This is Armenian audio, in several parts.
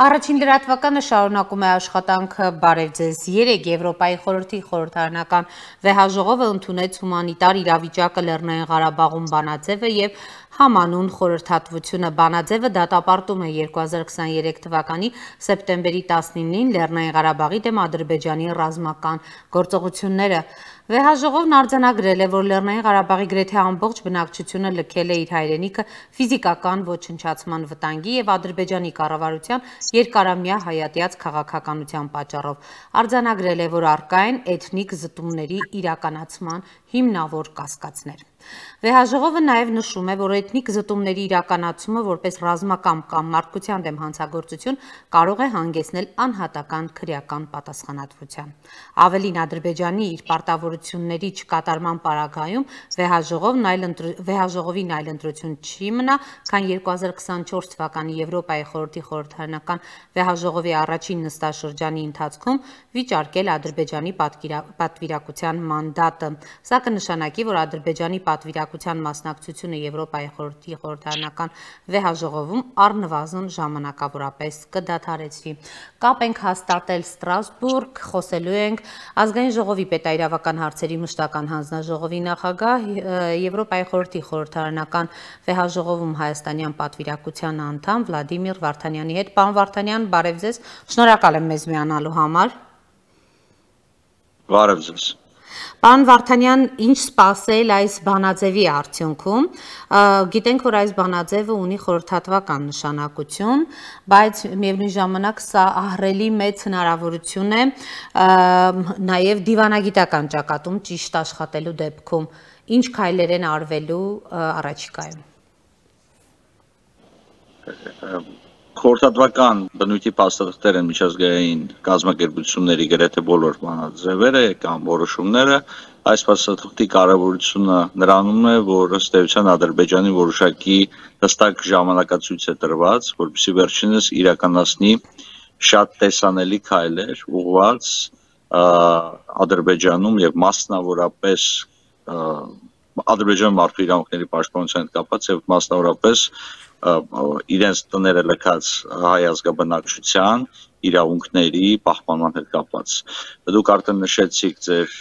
Առաջին լրատվականը շարունակում է աշխատանքը բարև ձեզ 3 Եվրոպայի խորհրդի խորհրդարանական վեհաժողովը ընդունեց հումանիտար իրավիճակը Լեռնային Ղարաբաղում բանաձևը եւ համանուն խորհրդատվությունը բանաձևը դատապարտում է 2023 թվականի սեպտեմբերի 19-ին Լեռնային Ղարաբաղի դեմ Ադրբեջանի ռազմական գործողությունները Վեհաժողովն արձանագրել է, որ Լեռնային Ղարաբաղի գրեթե ամբողջ բնակչությունը լքել է իր հայրենիքը ֆիզիկական ոչնչացման վտանգի եւ Ադրբեջանի կառավարության երկարամյա հայատյաց քաղաքականության պատճառով արձանագրել է, որ առկա են էթնիկ զտումների իրականացման հիմնավոր կասկածներ։ Վեհաժողովը նաև նշում է, որ էթնիկ զտումների իրականացումը որպես ռազմական կամ մարդկության դեմ հանցագործություն կարող է հանգեցնել անհատական քրեական պատասխանատվության։ Ավելին Ադրբեջանի իր պարտավորությունների չկատարման պարագայում վեհաժողովին այլ ընտրություն չի մնա, քան 2024 թվականի Եվրոպայի խորհրդի խորհրդարանական վեհաժողովի առաջին նստաշրջանի ընթացքում վիճարկել Ադրբեջանի պատվիրակության մանդատը։ Սա կնշանակի, որ Ադրբեջանի պատվիրակության մասնակցությունը Եվրոպայի խորհրդի խորհրդարանական վեհաժողովում առնվազն ժամանակավորապես կդադարեցվի։ Կապ ենք հաստատել Ստրասբուրգ, խոսելու ենք Ազգային ժողովի պետաիրավական հարցերի մշտական հանձնաժողովի նախագահ, Եվրոպայի խորհրդի խորհրդարանական վեհաժողովում հայաստանյան պատվիրակության անդամ Վլադիմիր Վարդանյանի հետ։ Պարոն Վարդանյան, բարև ձեզ, շնորհակալ եմ մեզ միանալու համար։ Բարև ձեզ։ Պարոն Վարդանյան, ինչ սպասել այս բանաձևի արդյունքում, գիտենք, որ այս բանաձևը ունի խորհրդատվական նշանակություն, բայց միևնույն ժամանակ սա ահռելի մեծ հնարավորություն է նաև դիվանագիտական ճակատում ճիշտ աշխատելու դեպքում, ինչ քայլեր են արվելու առաջիկայում։ Խորհրդատվական բնույթի փաստաթղթեր են միջազգային կազմակերպությունների գրեթե բոլոր բանաձևերը կամ որոշումները, այս փաստաթղթի կարևորությունը նրանում է, որ ըստ էության Ադրբեջանի որոշակի հստակ ժամանակացույց է տրված, որպեսզի վերջինս իրականացնի շատ տեսանելի քայլեր ուղղված Ադրբեջանում եւ մասնավորապես Ադրբեջանի մարդու իրավունքների պաշտպանության հետ կապված եւ մասնավորապես իրենց տները լքած հայ ազգաբնակչության իրավունքների պահպանման հետ կապված։ Դուք արդեն նշեցիք ձեր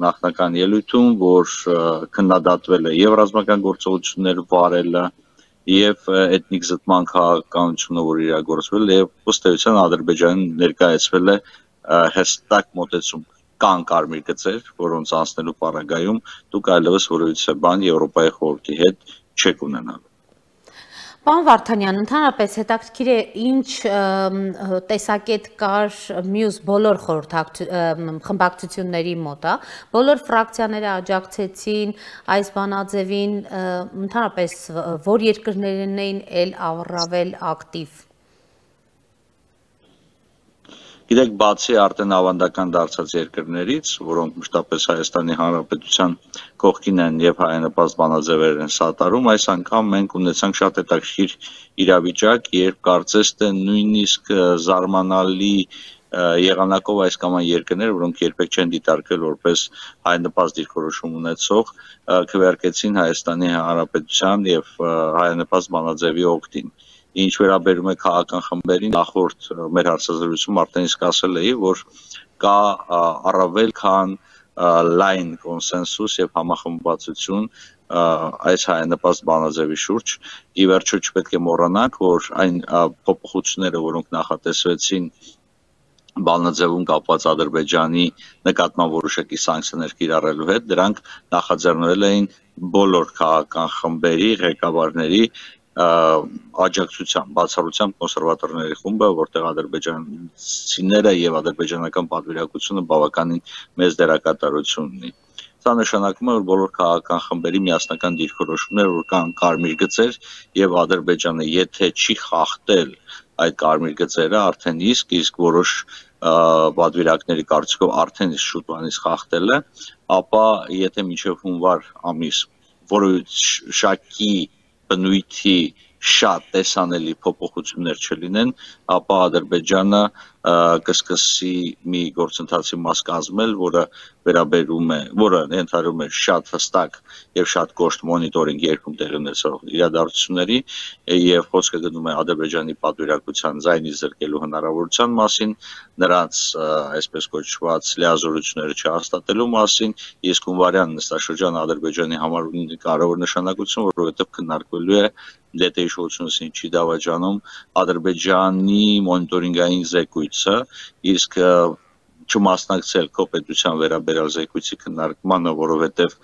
նախնական ելույթում, որ քննադատվել է եւ ռազմական գործողություններ վարելը եւ էթնիկ զտման քաղաքականությունը, որ իրագործվել է, եւ ըստ էության Ադրբեջանին ներկայացվել է հստակ մոտեցում կան կարմիր գծեր, որոնց անցնելու պարագայում դուք այլևս որևիցե բան Եվրոպայի խորհրդի հետ չեք ունենալու։ Պարոն Վարդանյան, ընդհանրապես հետաքրքիր է ինչ տեսակետ կար մյուս բոլոր խմբակցությունների մոտ, բոլոր ֆրակցիաները աջակցեցին այս բանաձևին, ընդհանրապես որ երկրներն էին առավել ակտիվ։ Գիտեք, բացի արդեն ավանդական դարձած երկրներից, որոնք մշտապես Հայաստանի Հանրապետության կողքին են եւ հայանպաստ բանաձևեր են սատարում, այս անգամ մենք ունեցանք շատ հետաքրքիր իրավիճակ, երբ կարծես թե նույնիսկ զարմանալի եղանակով այս կամ այն երկրներ, որոնք երբեք չեն դիտարկվել որպես հայանպաստ դիրքորոշում ունեցող, քվեարկեցին Հայաստանի Հանրապետության եւ հայանպաստ բանաձևի օգտին։ Ինչ վերաբերում է քաղաքական խմբերին, նախորդ մեր հարցազրույցում արդեն իսկ ասել էի, որ կա առավել քան լայն կոնսենսուս եւ համախմբվածություն այս հայանպաստ բանաձևի շուրջ։ Ի վերջո չպետք է մոռանանք, որ այն փոփոխությունները, որոնք նախատեսվեցին բանաձևում կապված Ադրբեջանի նկատմամբ որոշակի սանկցիաներ կիրառելու հետ, դրանք նախաձեռնվել էին բոլոր քաղաքական խմբերի ղեկավարների աջակցությամբ, բացառությամբ կոնսերվատորների խումբը, որտեղ ադրբեջանցիները եւ ադրբեջանական պատվիրակությունը բավականին մեծ դերակատարություն ունի։ Սա նշանակում է, որ բոլոր քաղաքական խմբերի միասնական դիրքորոշումներ, որ կան կարմիր գծեր եւ Ադրբեջանը եթե չի խախտել այդ կարմիր գծերը, արդեն իսկ որոշ պատվիրակների կարծիքով արդեն իսկ շուտվանից խախտել է, ապա եթե մինչեւ հունվար ամիս որոշակի բնույթի շատ տեսանելի փոփոխություններ չլինեն, ապա Ադրբեջանը կսկսի մի գործընթացի մաս կազմել, որը վերաբերում է, որը ենթադրում է շատ հստակ եւ շատ կոշտ մոնիտորինգ երկում տեղի ունեցող իրադարձությունների եւ խոսքը գնում է Ադրբեջանի պատվիրակության ձայնի զրկելու հնարավորության մասին, նրանց այսպես կոչված լիազորությունները չհաստատելու մասին, իսկ հունվարյան նստաշրջանը Ադրբեջանի համար ունի կարևոր նշանակություն, որովհետեւ քննարկվելու է դեպի իշխանությունն չի դավաճանում Ադրբեջանի մոնիտորինգային զեկույցը, իսկ չմասնակցել կոպետության վերաբերյալ զեկույցի քննարկմանը, որովհետև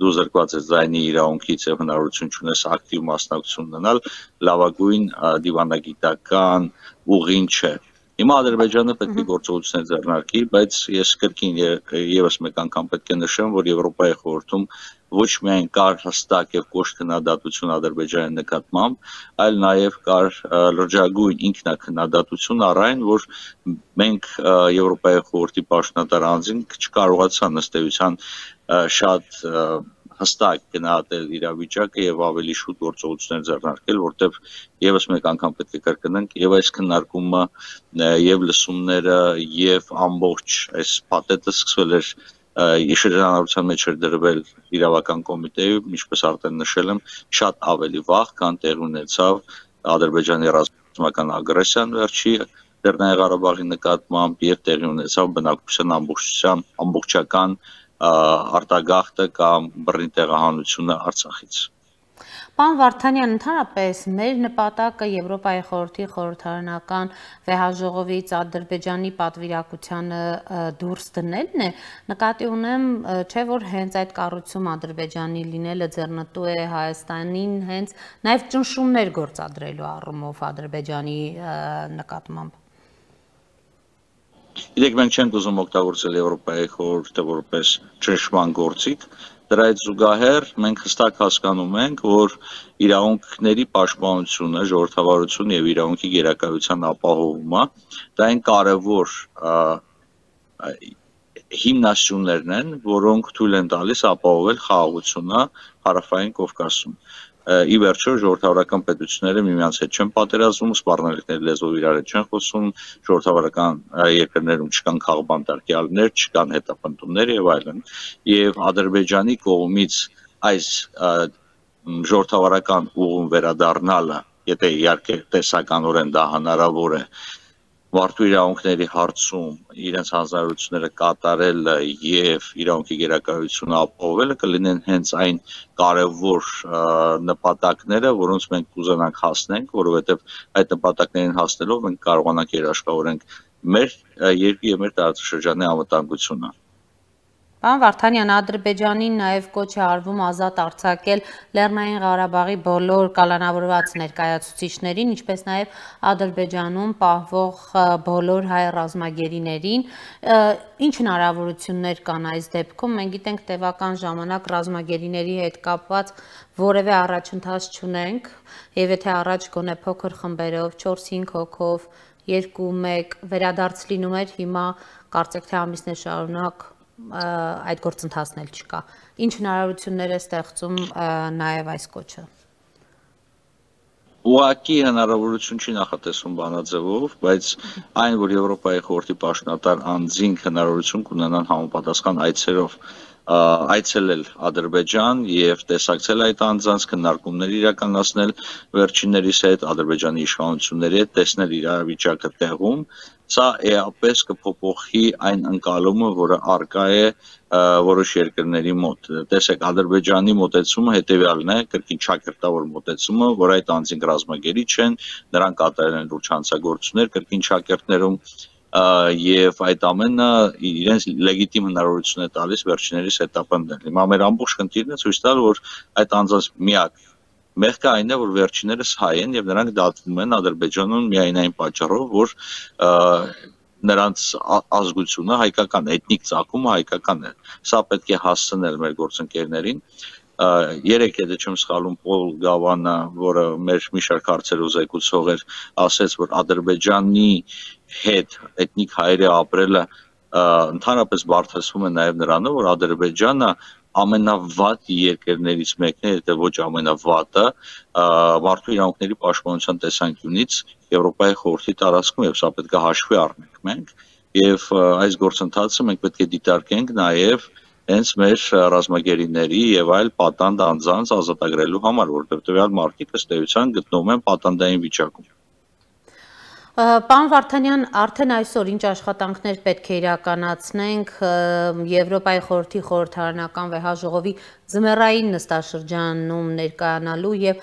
դու զրկված ես ձայնի իրավունքից եւ հնարավորություն չունես ակտիվ մասնակցություն ունենալ, լավագույն դիվանագիտական ուղին չէ։ Հիմա Ադրբեջանը պետք է գործողություններ ձեռնարկի, բայց ես կրկին եւս մեկ անգամ պետք է նշեմ, որ Եվրոպայի խորհրդում ոչ միայն կար հստակ եւ կոշտ քննադատություն Ադրբեջանի նկատմամբ, այլ նաեւ կար լրջագույն ինքնակննադատություն առ այն, որ մենք Եվրոպայի խորհրդի պաշտոնատար անձին չկարողացան ըստ էության շատ հստակ գնահատել իրավիճակը եւ ավելի շուտ գործողություններ ձեռնարկել, որտեղ եւս մեկ անգամ պետք է կրկնենք եւ այս քննարկումը եւ լսումները եւ ամբողջ այս փաթեթը սկսվել էր շրջանառության մեջ էր դրվել իրավական կոմիտեում, ինչպես արդեն նշել եմ, շատ ավելի վաղ, քան տեղ ունեցավ Ադրբեջանի ռազմական ագրեսիան վերջի Լեռնային Ղարաբաղի նկատմամբ եւ տեղի ունեցավ բնակչության ամբողջական արտագաղթը կամ բռնի տեղահանությունը Արցախից։ Պարոն Վարդանյան, ընդհանրապես մեր նպատակը Եվրոպայի խորհրդի խորհրդարանական վեհաժողովից Ադրբեջանի պատվիրակությանը դուրս դնելն է, նկատի ունեմ, չէ՞ որ հենց այդ կառույցում Ադրբեջանի լինելը ձեռնտու է Հայաստանին հենց նաև ճնշումներ գործադրելու առումով Ադրբեջանի նկատմամբ։ Իրենք մենք չենք ուզում օգտագործել Եվրոպայի խորհուրդը որպես ճնշման գործիք, դրա հետ զուգահեռ մենք հստակ հասկանում ենք, որ իրավունքների պաշտպանությունը, ժողովրդավարությունը եւ իրավունքի գերակայության ապահովումը դա այն կարևոր հիմնասյուներն են, որոնք թույլ են տալիս ապահովել խաղաղությունը Հարավային Կովկասում։ Ի վերջո ժողովրդավարական պետությունները միմյանց հետ չեն պատերազմում, սպառնալիքների լեզվով իրար հետ չեն խոսում, ժողովրդավարական երկրներում չկան քաղբանտարկյալներ, չկան հետապնդումներ եւ այլն։ Եվ Ադրբեջանի կողմից այս ժողովրդավարական ուղուն վերադառնալը, եթե իհարկե տեսականորեն դա հնարավոր է, մարդու իրավունքների հարցում իրենց հանձնարարությունները կատարելը եւ իրավունքի գերակայությունը ապահովելը կլինեն հենց այն կարևոր նպատակները, որոնց մենք կուզենանք հասնենք, որովհետեւ այդ նպատակներին հասնելով մենք կարողանանք երաշխավորենք մեր երկրի եւ մեր տարածաշրջանի անվտանգությունը։ Պարոն Վարդանյան, Ադրբեջանին նաև կոչ է արվում ազատ արձակել Լեռնային Ղարաբաղի բոլոր կալանավորված ներկայացուցիչներին, ինչպես նաև Ադրբեջանում պահվող բոլոր հայ ռազմագերիներին։ Ինչ հնարավորություններ կան այս դեպքում։ Մենք գիտենք տևական ժամանակ ռազմագերիների հետ կապված որևէ առաջընթաց չունենք, եւ եթե առաջ գոնե փոքր խմբերով 4-5 հոգով 2-1 վերադարձ լինում էր, հիմա կարծեք թե ամիսներ շարունակ այդ գործընթացն էլ չկա։ Ինչ հնարավորություններ է ստեղծում նաև այս կոչը։ Ուղղակի հնարավորություն չի նախատեսվում բանաձևով, բայց այն, որ Եվրոպայի խորհրդի պաշտոնատար անձինք հնարավորություն կունենան համապատասխան այցերով այցելել Ադրբեջան եւ տեսակցել այդ անձանց քննարկումներ իրականացնել վերջիններիս հետ Ադրբեջանի իշխանությունների հետ, տեսնել իրավիճակը տեղում, սա էապես կփոփոխի այն ընկալումը, որը արկա է որոշ երկրների մոտ։ Տեսեք, Ադրբեջանի մոտեցումը հետեւյալն է, կրկին ճակերտավոր մոտեցումը, որ այդ անձինք ռազմագերի չեն, նրանք կատարել են լուրջ հանցագործություններ կրկին ճակերտներում եւ այդ ամենը իրենց լեգիտիմ հնարավորություն է տալիս վերջիներիս հետապնդել։ Հիմա մեր ամբողջ խնդիրն է ցույց տալ, որ այդ անձանց միակ մեղքը այն է, որ վերջիներս հայ են եւ նրանք դատվում են Ադրբեջանում միայն այն պատճառով, որ նրանց ազգությունը հայկական, էթնիկ ծագումը հայկական է։ Սա պետք է հասցնել մեր գործընկերներին։ Երեք եթե չեմ սխալվում Պոլ Գավանը, որը մեր մի շարք հարցերով զեկուցող էր, ասաց, որ Ադրբեջանի հետ էթնիկ հայերը ապրելը ընդհանրապես բարդացվում է նաև նրանով, որ Ադրբեջանը ամենավատ երկրներից մեկն է, եթե ոչ ամենավատը, մարդու իրավունքների պաշտպանության տեսանկյունից Եվրոպայի խորհրդի տարածքում, եւ սա պետք է հաշվի առնենք մենք, եւ այս գործընթացը մենք պետք է դիտարկենք նաեւ հենց մեր ռազմագերիների եւ այլ պատանդ անձանց ազատագրելու համար, որովհետեւ տվյալ մարդիկ ըստ էության գտնվում են պատանդային վիճակում։ Պարոն Վարդանյան, արդեն այսօր ինչ աշխատանքներ պետք է իրականացնենք Եվրոպայի խորհրդի խորհրդարանական վեհաժողովի ձմեռային նստաշրջանում ներկայանալու եւ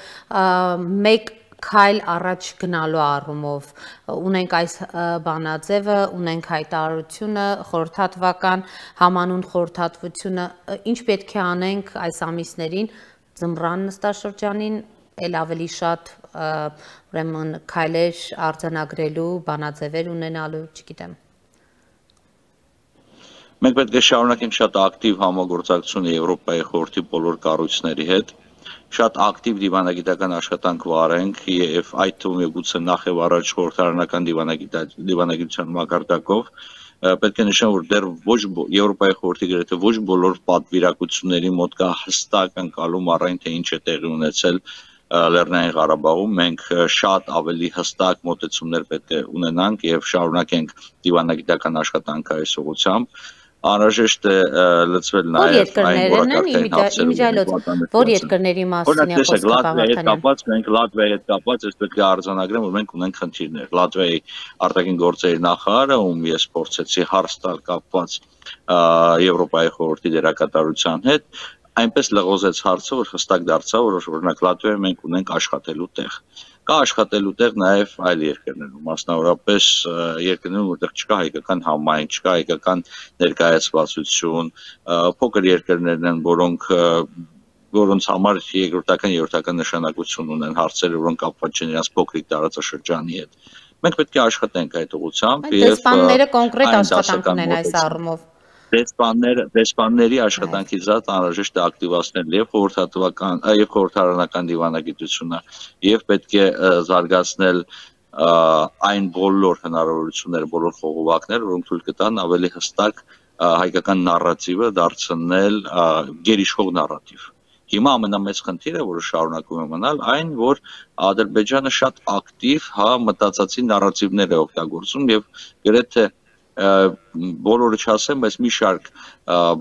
մեկ քայլ առաջ գնալու առումով ունենք այս բանաձևը, ունենք հայտարարությունը, խորհրդատվական համանուն խորհրդատվությունը, ինչ պետք է անենք այս ամիսներին ձմռան նստաշրջանին էլ ավելի շատ ուրեմն քայլեր արձանագրելու, բանաձևեր ունենալու, չգիտեմ։ Մենք պետք է շարունակենք շատ ակտիվ համագործակցություն Եվրոպայի խորհրդի բոլոր կառույցների հետ, շատ ակտիվ դիվանագիտական աշխատանք վարենք եւ այդ թվում եւ գուցե նախ եւ առաջ խորհրդարանական դիվանագիտության մակարդակով պետք է նշեմ, որ դեռ ոչ Եվրոպայի խորհրդի գրեթե ոչ բոլոր պատվիրակությունների մոտ կա հստակ ընկալում առայն թե ինչ է տեղի ունեցել Լեռնային Ղարաբաղում, մենք շատ ավելի հստակ մոտեցումներ պետք է ունենանք եւ շարունակենք դիվանագիտական աշխատանքը այս ուղղությամբ։ Անհրաժեշտ է լծվել նաեւ այն որակարգային հարցերում, որ երկրների մասին է խոսքը մենք Լատվիայի հետ կապված ես պետք է արձանագրեմ, որ մենք ունենք խնդիրներ։ Լատվիայի արտաքին գործերի նախարարը, ում ես փորձեցի հարց տալ կապված Եվրոպայի խորհրդի դերակատարության հետ, այնպես լղոզեց հարցը, որ հստակ դարձավ, որ օրինակ Լատվիայում մենք ունենք աշխատելու տեղ։ Կա աշխատելու տեղ նաև այլ երկրներում, մասնավորապես երկրներում, որտեղ չկա հայկական համայնք, չկա հայկական ներկայացվածություն, փոքր երկրներն են, որոնց համար երրորդական նշանակություն ունեն հարցերը, որոնք կապված չեն իրենց փոքրիկ տարածաշրջանի հետ։ Մենք պետք է աշխատենք այդ ուղղությամբ եւ դեսպանները կոնկրետ աշխատանք ունեն այս առումով։ Դեսպանների աշխատանքից զատ անհրաժեշտ է ակտիվացնել եւ խորհրդատվական եւ խորհրդարանական դիվանագիտությունը եւ պետք է զարգացնել այն բոլոր հնարավորությունները, բոլոր խողովակները, որոնք թույլ կտան ավելի հստակ հայկական նարատիվը դարձնել գերիշխող նարատիվ։ Հիմա ամենամեծ խնդիրը, որը շարունակում է մնալ, այն, որ Ադրբեջանը շատ ակտիվ մտածածի նարատիվներ է օգտագործում եւ գրեթե բոլորը չասեմ, բայց մի շարք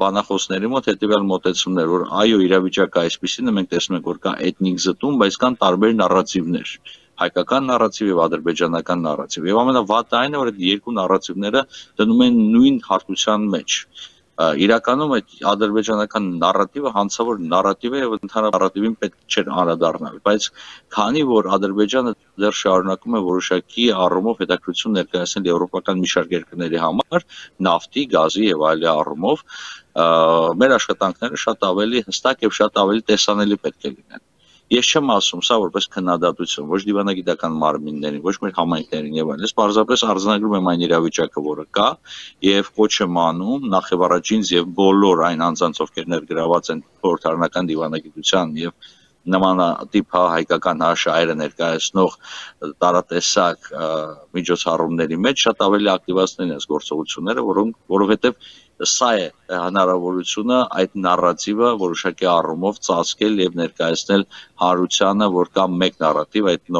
բանախոսների մոտ հետեւյալ մոտեցումներ, որ այո, իրավիճակը այսպեսին է, մենք տեսնում ենք, որ կա էթնիկ զտում, բայց կան տարբեր նարատիվներ, հայկական նարատիվ եւ ադրբեջանական նարատիվ։ Եվ ամենավատը այն է, որ այդ երկու նարատիվները դնում են նույն հարթության մեջ։ Իրականում այդ ադրբեջանական նարատիվը հանցավոր նարատիվ է եւ ընդհանուր նարատիվին պետք չէ անդրադառնալ, բայց քանի որ Ադրբեջանը դեռ շարունակում է որոշակի առումով հետաքրքրություն ներկայացնել եվրոպական մի շարք երկրների համար, նավթի, գազի եւ այլ առումով, մեր աշխատանքները շատ ավելի հստակ եւ շատ ավելի տեսանելի պետք է լինեն։ Ես չեմ ասում սա որպես քննադատություն, ոչ դիվանագիտական մարմիններին, ոչ մեր համայնքներին եւ այլն, ես պարզապես արձանագրում եմ այն իրավիճակը, որը կա, եւ կոչ եմ անում նախ եւ առաջ ինձ եւ բոլոր այն անձանց, ովքեր ներգրաված են խորհրդարանական դիվանագիտության եւ նմանատիպ հայկական շահերը ներկայացնող տարատեսակ միջոցառումների մեջ շատ ավելի ակտիվացնել են այս գործողությունները, որովհետեւ սա է հնարավորությունը այդ նարատիվը որոշակի առումով ծածկել եւ ներկայացնել հանրությանը, որ կա մեկ նարատիվ, այդ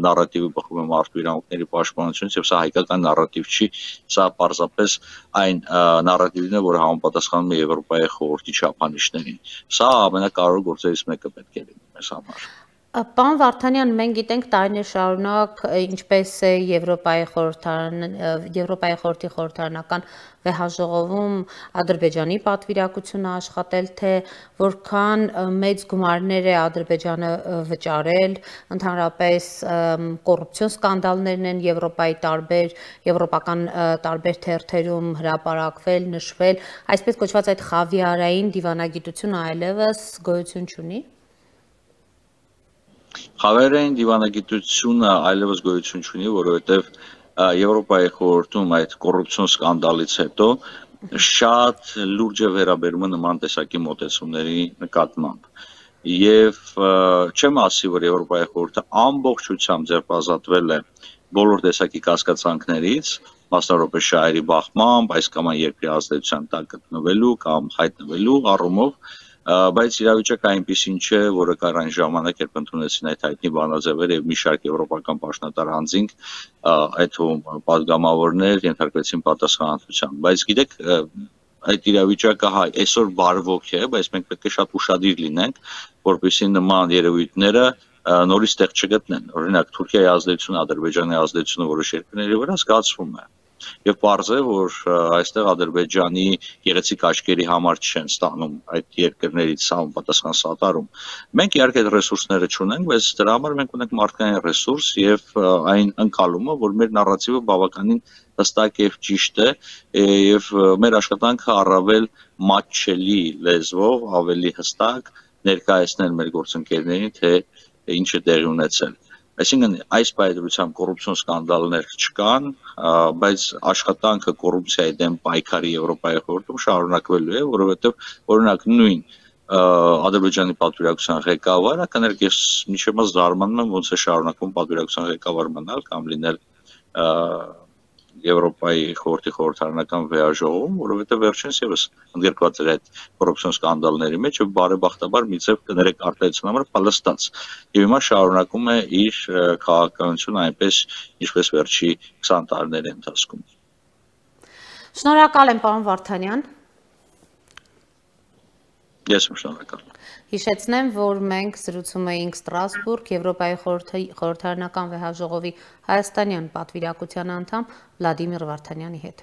նարատիվը բխում է մարդու իրավունքների պաշտպանությունից եւ սա հայկական նարատիվ չի, սա պարզապես այն նարատիվն է, որը համապատասխանում է Եվրոպայի խորհրդի չափանիշներին։ Սա ամենակարևոր գործերից մեկը պետք է լինի մեզ համար։ Պարոն Վարդանյան, մենք գիտենք տարիներ շարունակ ինչպես է Եվրոպայի խորհրդի խորհրդարանական վեհաժողովում Ադրբեջանի պատվիրակությունը աշխատել, թե որքան մեծ գումարներ է Ադրբեջանը վճարել, ընդհանրապես կոռուպցիոն սկանդալներն են եվրոպական տարբեր թերթերում հրապարակվել, նշվել, այսպես կոչված այդ խավիարային դիվանագիտությունը այլևս գոյություն չունի։ Խավիարային դիվանագիտությունը այլևս գոյություն չունի, որովհետև Եվրոպայի խորհրդում այդ կոռուպցիոն սկանդալից հետո շատ լուրջ է վերաբերումը նման տեսակի մոտեցումների նկատմամբ։ Եվ չեմ ասի, որ Եվրոպայի խորհուրդը ամբողջությամբ ձերբազատվել է բոլոր տեսակի կասկածանքներից, մասնավորապես շահերի բախմամբ, այս կամ այն երկրի ազդեցության տակ գտնվելու կամ հայտնվելու առումով, բայց իրավիճակը այնպեսին չէ, որը կար այն ժամանակ, երբ ընդունեցին այդ հայտնի բանաձևերը եւ մի շարք եվրոպական պաշտոնատար անձինք այդ падգամավորներ ենթարկվեցին պատասխանատվության։ Բայց գիտեք, այդ իրավիճակը այսօր բարվոք է, բայց մենք պետք է շատ ուշադիր լինենք, որպեսզի նման երևույթները նորից տեղ չգտնեն։ Օրինակ Թուրքիայի ազդեցությունը, Ադրբեջանի ազդեցությունը որոշ երկրների վրա զգացվում է։ Եվ պարզ է, որ այստեղ Ադրբեջանի գեղեցիկ աչքերի համար չեն ստանում այդ երկրներից համապատասխան սատարում։ Մենք իհարկե այդ ռեսուրսները չունենք, բայց դրա համար մենք ունենք մարդկային ռեսուրս եւ այն ընկալումը, որ մեր նարատիվը բավականին հստակ եւ ճիշտ է եւ մեր աշխատանքը առավել մատչելի լեզվով ավելի հստակ ներկայացնել մեր գործընկերներին, թե ինչ է տեղի ունեցել։ Այսինքն այս պայծրությամբ կոռուպցիոն սկանդալներ չկան, բայց աշխատանքը կոռուպցիայի դեմ պայքարի Եվրոպայի խորհրդում շարունակվելու է, որովհետև օրինակ նույն Ադրբեջանի պատվիրակության ղեկավարը կներկես միշտ զարմանում եմ ոնց է շարունակվում պատվիրակության ղեկավար մնալ կամ լինել Եվրոպայի խորհրդի խորհրդարանական վեաժողովում, որովհետև վերջինս եւս ընդգրկված էր այդ կոռուպցիոն սկանդալների մեջ եւ բարեբախտաբար մի ձև կներեք արտահայտության համար պալստած։ Եվ հիմա շարունակում է իր քաղաքականությունը այնպես, ինչպես վերջի 20 տարիների ընթացքում։ Շնորհակալ եմ, պարոն Վարդանյան։ Ես եմ շնորհակալ։ Հիշեցնեմ, որ մենք զրուցում էինք Ստրասբուրգ Եվրոպայի խորհրդարանական վեհաժողովի հայաստանյան պատվիրակության անդամ Վլադիմիր Վարդանյանի հետ։